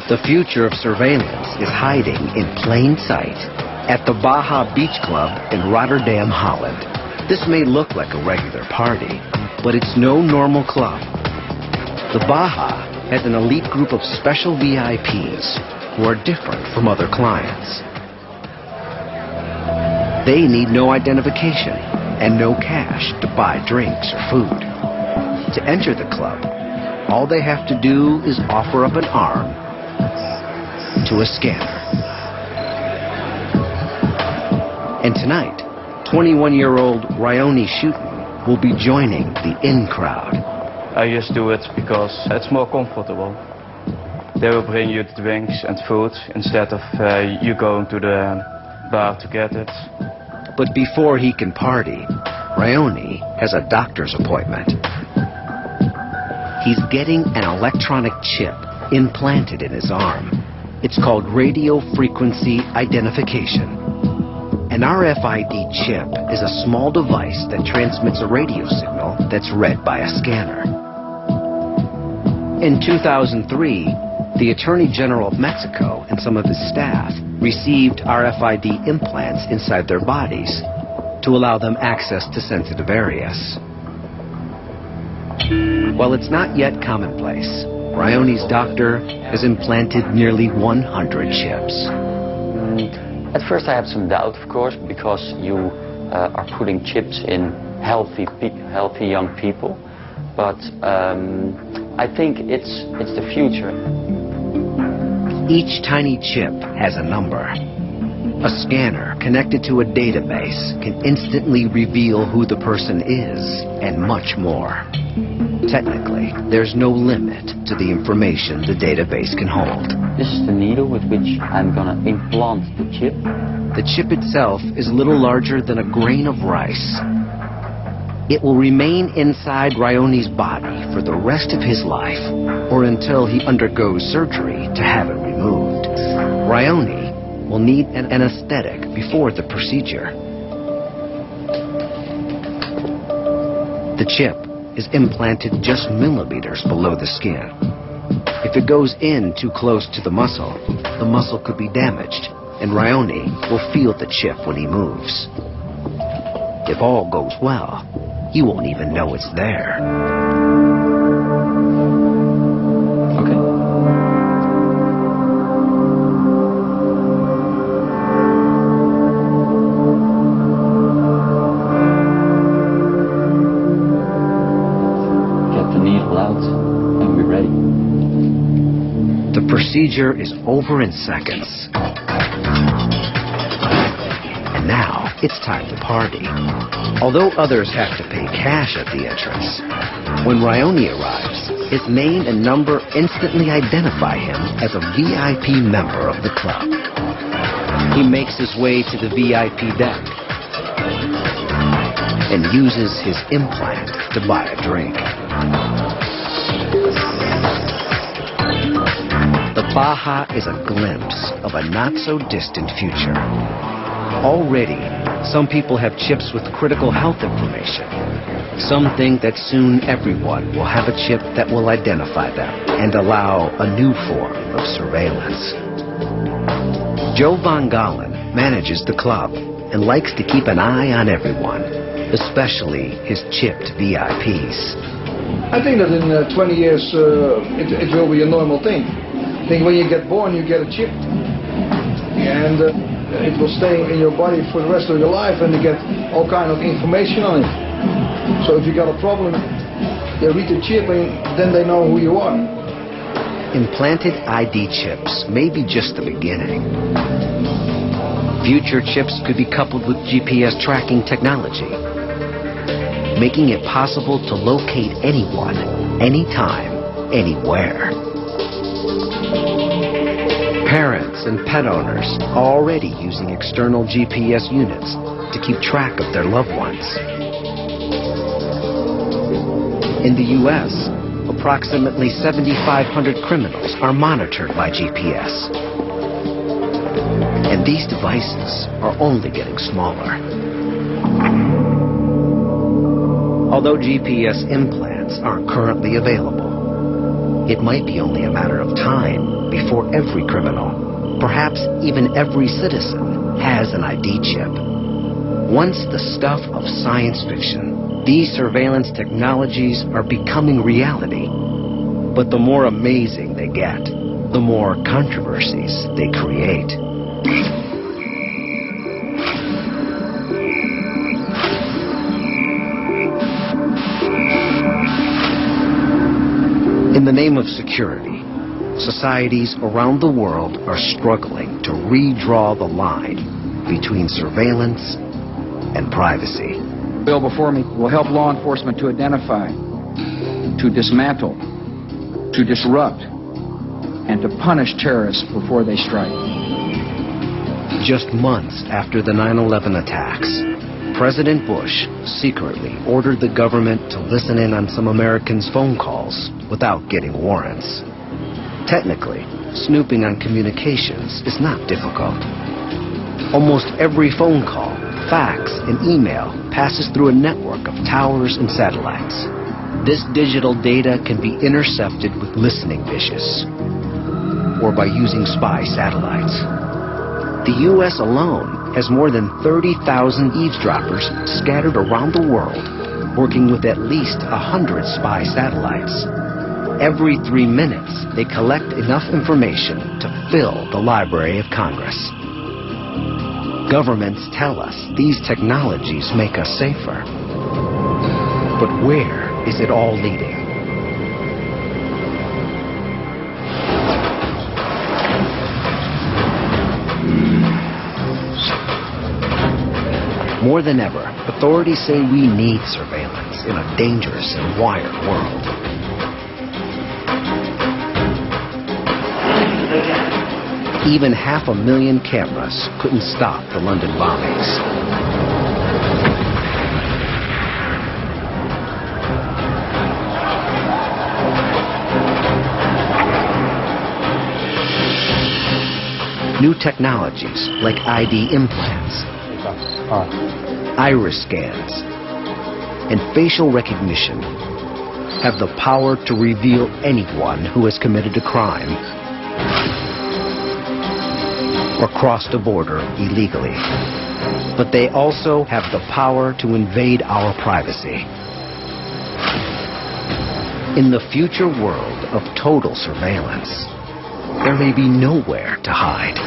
The future of surveillance is hiding in plain sight at the Baja Beach Club in Rotterdam, Holland. This may look like a regular party, but it's no normal club. The Baja has an elite group of special VIPs who are different from other clients. They need no identification and no cash to buy drinks or food. To enter the club, all they have to do is offer up an arm to a scanner. And tonight, 21-year-old Rfid will be joining the in crowd. I just do it because it's more comfortable. They will bring you the drinks and food instead of you going to the bar to get it. But before he can party, Rfid has a doctor's appointment. He's getting an electronic chip implanted in his arm. It's called radio frequency identification. An RFID chip is a small device that transmits a radio signal that's read by a scanner. In 2003, the Attorney General of Mexico and some of his staff received RFID implants inside their bodies to allow them access to sensitive areas. While it's not yet commonplace, Rfid's doctor has implanted nearly 100 chips. At first I had some doubt, of course, because you are putting chips in healthy young people. But I think it's the future. Each tiny chip has a number. A scanner connected to a database can instantly reveal who the person is and much more. Technically, there's no limit to the information the database can hold. This is the needle with which I'm gonna implant the chip. The chip itself is a little larger than a grain of rice. It will remain inside Rfid's body for the rest of his life, or until he undergoes surgery to have it removed. Rfid will need an anesthetic before the procedure. The chip is implanted just millimeters below the skin. If it goes in too close to the muscle could be damaged, and Rfid will feel the chip when he moves. If all goes well, he won't even know it's there. Okay. Get the needle out and we're ready. The procedure is over in seconds. And now it's time to party. Although others have to pay cash at the entrance, when Rfid arrives, his name and number instantly identify him as a VIP member of the club. He makes his way to the VIP deck and uses his implant to buy a drink. The Baja is a glimpse of a not-so-distant future. Already, some people have chips with critical health information. Some think that soon everyone will have a chip that will identify them and allow a new form of surveillance. Joe Van Galen manages the club and likes to keep an eye on everyone, especially his chipped VIPs. I think that in 20 years it will be a normal thing. I think when you get born you get a chip, and it will stay in your body for the rest of your life, and you get all kind of information on it. So if you got a problem, they read the chip and then they know who you are. Implanted ID chips may be just the beginning. Future chips could be coupled with GPS tracking technology, making it possible to locate anyone, anytime, anywhere. Parents and pet owners are already using external GPS units to keep track of their loved ones. In the U.S., approximately 7,500 criminals are monitored by GPS. And these devices are only getting smaller. Although GPS implants aren't currently available, it might be only a matter of time before every criminal, perhaps even every citizen, has an ID chip. Once the stuff of science fiction, these surveillance technologies are becoming reality. But the more amazing they get, the more controversies they create. In the name of security, societies around the world are struggling to redraw the line between surveillance and privacy. The bill before me will help law enforcement to identify, to dismantle, to disrupt, and to punish terrorists before they strike. Just months after the 9/11 attacks, President Bush secretly ordered the government to listen in on some Americans' phone calls without getting warrants. Technically, snooping on communications is not difficult. Almost every phone call, fax, and email passes through a network of towers and satellites. This digital data can be intercepted with listening dishes or by using spy satellites. The U.S. alone has more than 30,000 eavesdroppers scattered around the world, working with at least 100 spy satellites. Every 3 minutes, they collect enough information to fill the Library of Congress. Governments tell us these technologies make us safer. But where is it all leading? More than ever, authorities say we need surveillance in a dangerous and wired world. Even 500,000 cameras couldn't stop the London bombings. New technologies like ID implants, iris scans, and facial recognition have the power to reveal anyone who has committed a crime or crossed a border illegally. But they also have the power to invade our privacy. In the future world of total surveillance, there may be nowhere to hide.